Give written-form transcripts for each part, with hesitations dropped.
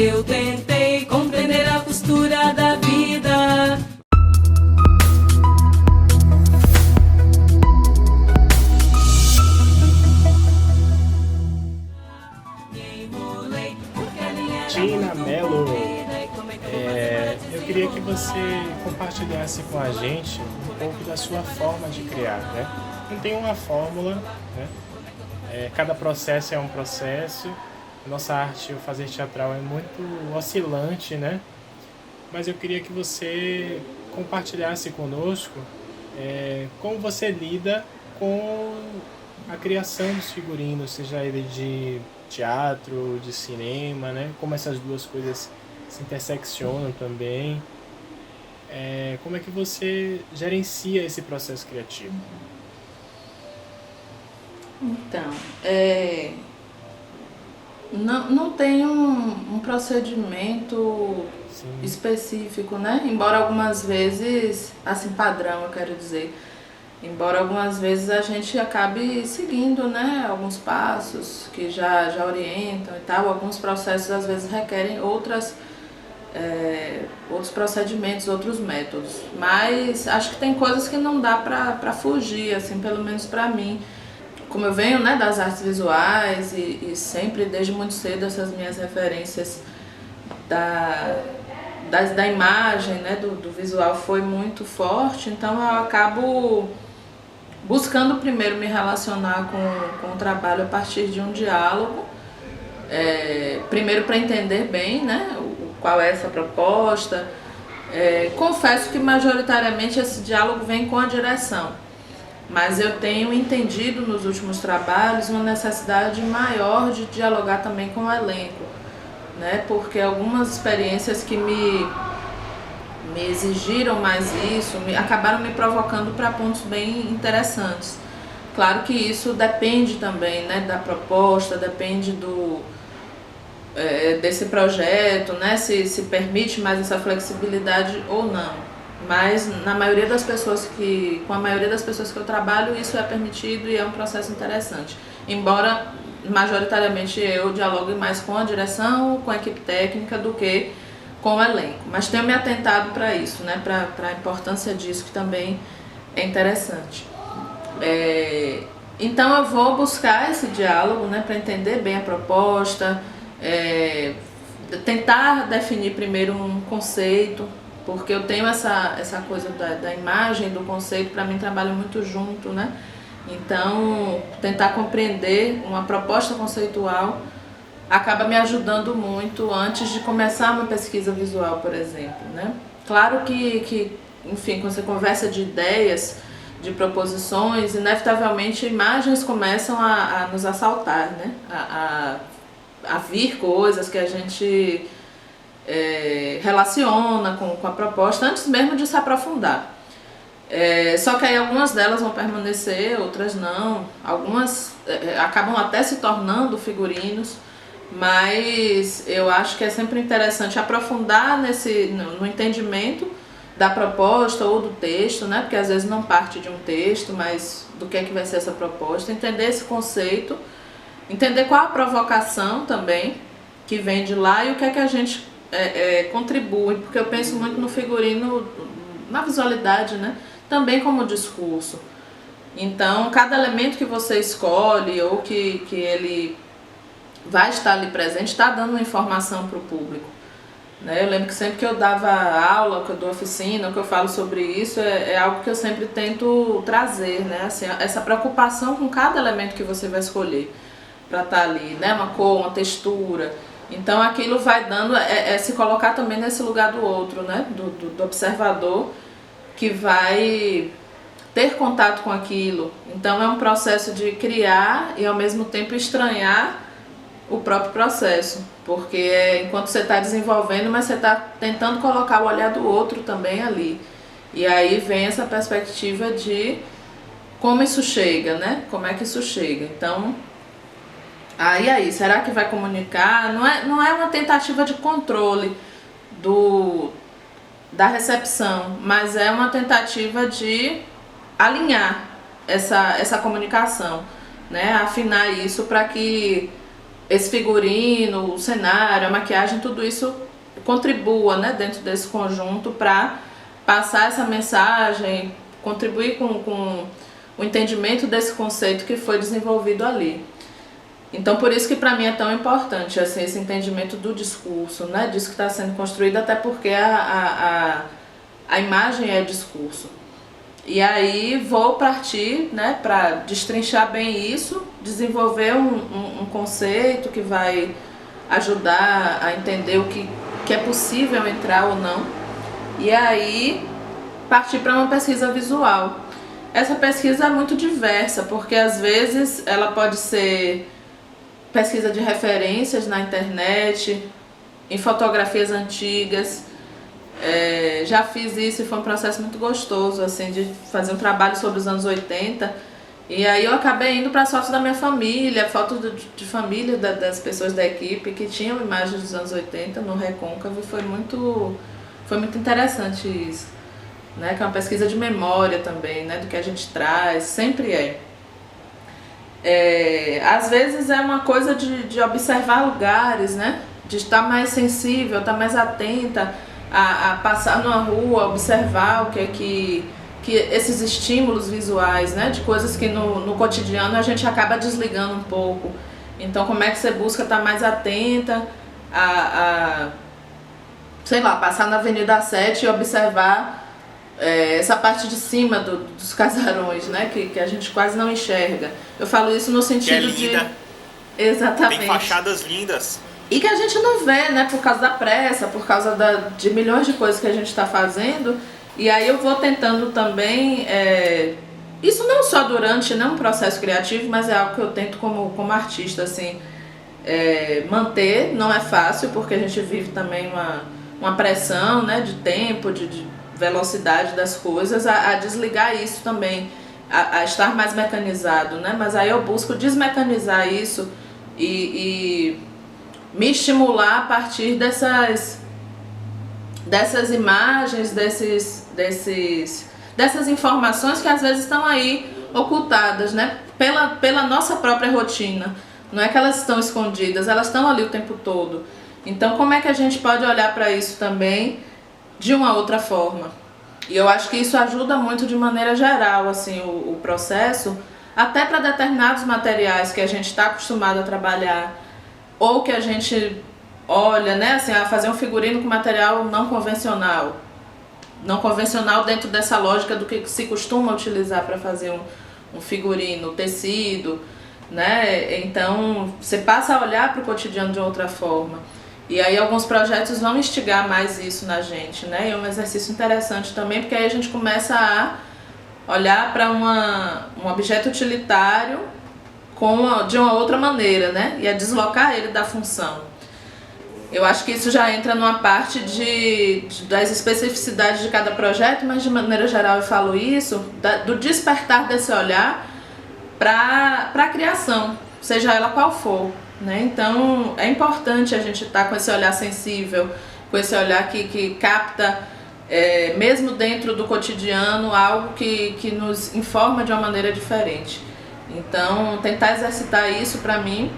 Eu tentei compreender a costura da vida. Tina Mello, eu queria que você compartilhasse com a gente um pouco da sua forma de criar, né? Não tem uma fórmula, né? Cada processo é um processo. Nossa arte, o fazer teatral, é muito oscilante, né? Mas eu queria que você compartilhasse conosco como você lida com a criação dos figurinos, seja ele de teatro, de cinema, né? Como essas duas coisas se interseccionam também. Como é que você gerencia esse processo criativo? Então, não tem um procedimento Sim. específico, né? Embora algumas vezes, assim, padrão, eu quero dizer, embora algumas vezes a gente acabe seguindo, né, alguns passos que já orientam e tal, alguns processos às vezes requerem outros procedimentos, outros métodos, mas acho que tem coisas que não dá pra fugir, assim, pelo menos pra mim. Como eu venho, né, das artes visuais e sempre, desde muito cedo, essas minhas referências da imagem, né, do visual foi muito forte, então eu acabo buscando primeiro me relacionar com o trabalho a partir de um diálogo, primeiro para entender bem, né, qual é essa proposta. Confesso que majoritariamente esse diálogo vem com a direção, mas eu tenho entendido nos últimos trabalhos uma necessidade maior de dialogar também com o elenco, né, porque algumas experiências que me exigiram mais isso, acabaram me provocando para pontos bem interessantes. Claro que isso depende também, né, da proposta, depende desse projeto, né, se permite mais essa flexibilidade ou não. Mas com a maioria das pessoas que eu trabalho, isso é permitido e é um processo interessante. Embora majoritariamente eu dialogue mais com a direção, com a equipe técnica do que com o elenco, mas tenho me atentado para isso, né, para a importância disso, que também é interessante. Então eu vou buscar esse diálogo, né, para entender bem a proposta, tentar definir primeiro um conceito, porque eu tenho essa coisa da imagem, do conceito, para mim trabalha muito junto, né? Então tentar compreender uma proposta conceitual acaba me ajudando muito antes de começar uma pesquisa visual, por exemplo, né? Claro que enfim, quando você conversa de ideias, de proposições, inevitavelmente imagens começam a nos assaltar, né? A vir coisas que a gente relaciona com a proposta antes mesmo de se aprofundar. Só que aí algumas delas vão permanecer, outras não. Algumas acabam até se tornando figurinos, mas eu acho que é sempre interessante aprofundar no entendimento da proposta ou do texto, né? Porque às vezes não parte de um texto, mas do que vai ser essa proposta, entender esse conceito, entender qual a provocação também que vem de lá e o que a gente contribui, porque eu penso muito no figurino, na visualidade, né? Também como discurso. Então, cada elemento que você escolhe ou que ele vai estar ali presente, está dando uma informação para o público, né? Eu lembro que sempre que eu dava aula, que eu dou oficina, que eu falo sobre isso, é algo que eu sempre tento trazer, né? Assim, essa preocupação com cada elemento que você vai escolher para estar ali, né? Uma cor, uma textura. Então aquilo vai dando, se colocar também nesse lugar do outro, né? Do observador que vai ter contato com aquilo. Então é um processo de criar e ao mesmo tempo estranhar o próprio processo, porque enquanto você está desenvolvendo, mas você está tentando colocar o olhar do outro também ali. E aí vem essa perspectiva de como isso chega, né? Como é que isso chega? Então, aí, será que vai comunicar? Não é uma tentativa de controle da recepção, mas é uma tentativa de alinhar essa comunicação, né? Afinar isso para que esse figurino, o cenário, a maquiagem, tudo isso contribua, né, dentro desse conjunto para passar essa mensagem, contribuir com o entendimento desse conceito que foi desenvolvido ali. Então, por isso que para mim é tão importante assim, esse entendimento do discurso, né, disso que está sendo construído, até porque a imagem é discurso. E aí vou partir, né, para destrinchar bem isso, desenvolver um conceito que vai ajudar a entender o que é possível entrar ou não. E aí partir para uma pesquisa visual. Essa pesquisa é muito diversa, porque às vezes ela pode ser pesquisa de referências na internet, em fotografias antigas. Já fiz isso e foi um processo muito gostoso, assim, de fazer um trabalho sobre os anos 80. E aí eu acabei indo para as fotos da minha família, fotos de família das pessoas da equipe que tinham imagens dos anos 80 no Recôncavo. Foi muito interessante isso, né? Que é uma pesquisa de memória também, né? Do que a gente traz, sempre é. Às vezes é uma coisa de observar lugares, né? De estar mais sensível, estar mais atenta a passar numa rua, observar o que esses estímulos visuais, né? De coisas que no cotidiano a gente acaba desligando um pouco. Então, como é que você busca estar mais atenta sei lá, passar na Avenida 7 e observar essa parte de cima dos casarões, né? Que a gente quase não enxerga. Eu falo isso no sentido que é linda. de... Exatamente. Tem fachadas lindas. E que a gente não vê, né? Por causa da pressa, por causa de milhões de coisas que a gente está fazendo. E aí eu vou tentando também... isso não só durante um processo criativo, mas é algo que eu tento como artista, assim, manter. Não é fácil, porque a gente vive também uma pressão, né? De tempo, de velocidade das coisas, a desligar isso também, a estar mais mecanizado, né? Mas aí eu busco desmecanizar isso e me estimular a partir dessas imagens, dessas informações que às vezes estão aí ocultadas, né? Pela nossa própria rotina. Não é que elas estão escondidas, elas estão ali o tempo todo. Então, como é que a gente pode olhar para isso também de uma outra forma? E eu acho que isso ajuda muito de maneira geral, assim, o processo, até para determinados materiais que a gente está acostumado a trabalhar, ou que a gente olha, né, assim, a fazer um figurino com material não convencional. Não convencional dentro dessa lógica do que se costuma utilizar para fazer um figurino, tecido, né? Então, você passa a olhar para o cotidiano de outra forma. E aí alguns projetos vão instigar mais isso na gente, né? É um exercício interessante também, porque aí a gente começa a olhar para um objeto utilitário de uma outra maneira, né? E a deslocar ele da função. Eu acho que isso já entra numa parte das especificidades de cada projeto, mas de maneira geral eu falo isso, do despertar desse olhar para a criação, seja ela qual for, né? Então é importante a gente estar com esse olhar sensível, com esse olhar que capta, mesmo dentro do cotidiano, algo que nos informa de uma maneira diferente. Então tentar exercitar isso para mim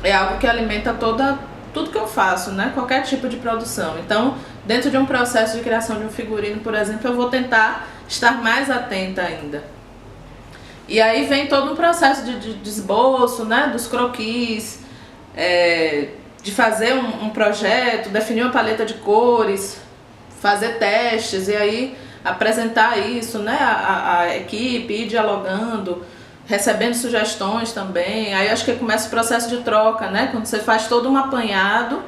é algo que alimenta tudo que eu faço, né? Qualquer tipo de produção. Então, dentro de um processo de criação de um figurino, por exemplo, eu vou tentar estar mais atenta ainda. E aí vem todo um processo de esboço, né? Dos croquis, de fazer um projeto, definir uma paleta de cores, fazer testes e aí apresentar isso, né? A equipe, ir dialogando, recebendo sugestões também. Aí acho que começa o processo de troca, né? Quando você faz todo um apanhado,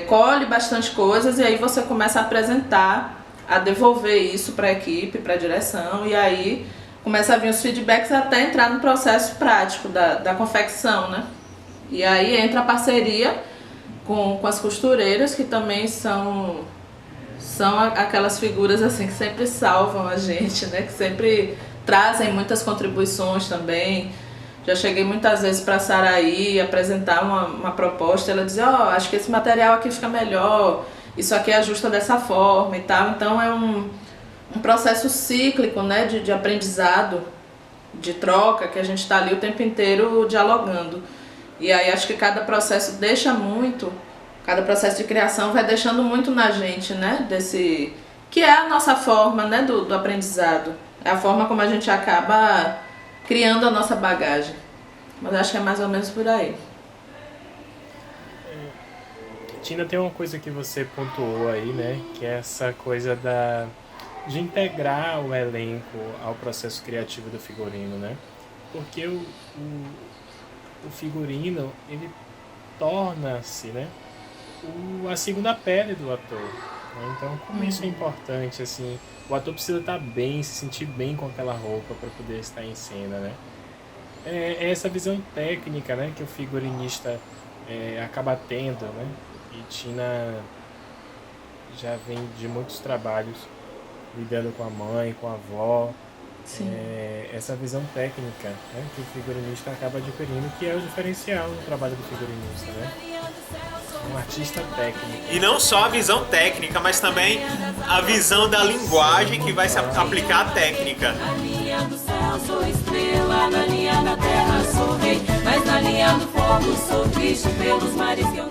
colhe bastante coisas e aí você começa a apresentar, a devolver isso para a equipe, para a direção, e aí começa a vir os feedbacks até entrar no processo prático da confecção, né? E aí entra a parceria com as costureiras, que também são aquelas figuras assim que sempre salvam a gente, né? Que sempre trazem muitas contribuições também. Já cheguei muitas vezes para a Saraí apresentar uma proposta, ela dizia, acho que esse material aqui fica melhor, isso aqui ajusta dessa forma e tal. Então é um processo cíclico, né, de aprendizado, de troca, que a gente está ali o tempo inteiro dialogando. E aí acho que cada processo cada processo de criação vai deixando muito na gente, né? Que é a nossa forma, né, do aprendizado. É a forma como a gente acaba criando a nossa bagagem. Mas acho que é mais ou menos por aí. Tina, tem uma coisa que você pontuou aí, né? Que é essa coisa de integrar o elenco ao processo criativo do figurino, né? Porque o figurino, ele torna-se, né, a segunda pele do ator. Né? Então, como isso é importante, assim, o ator precisa estar bem, se sentir bem com aquela roupa para poder estar em cena, né? É essa visão técnica, né, que o figurinista acaba tendo, né? E Tina já vem de muitos trabalhos lidando com a mãe, com a avó. Essa visão técnica, né, que o figurinista acaba adquirindo, que é o diferencial no trabalho do figurinista, né? Um artista técnico. E não só a visão técnica, mas também a visão da linguagem que vai se aplicar à técnica. Na linha do céu sou estrela, na linha da terra sou rei, mas na linha do fogo sou triste pelos mares que eu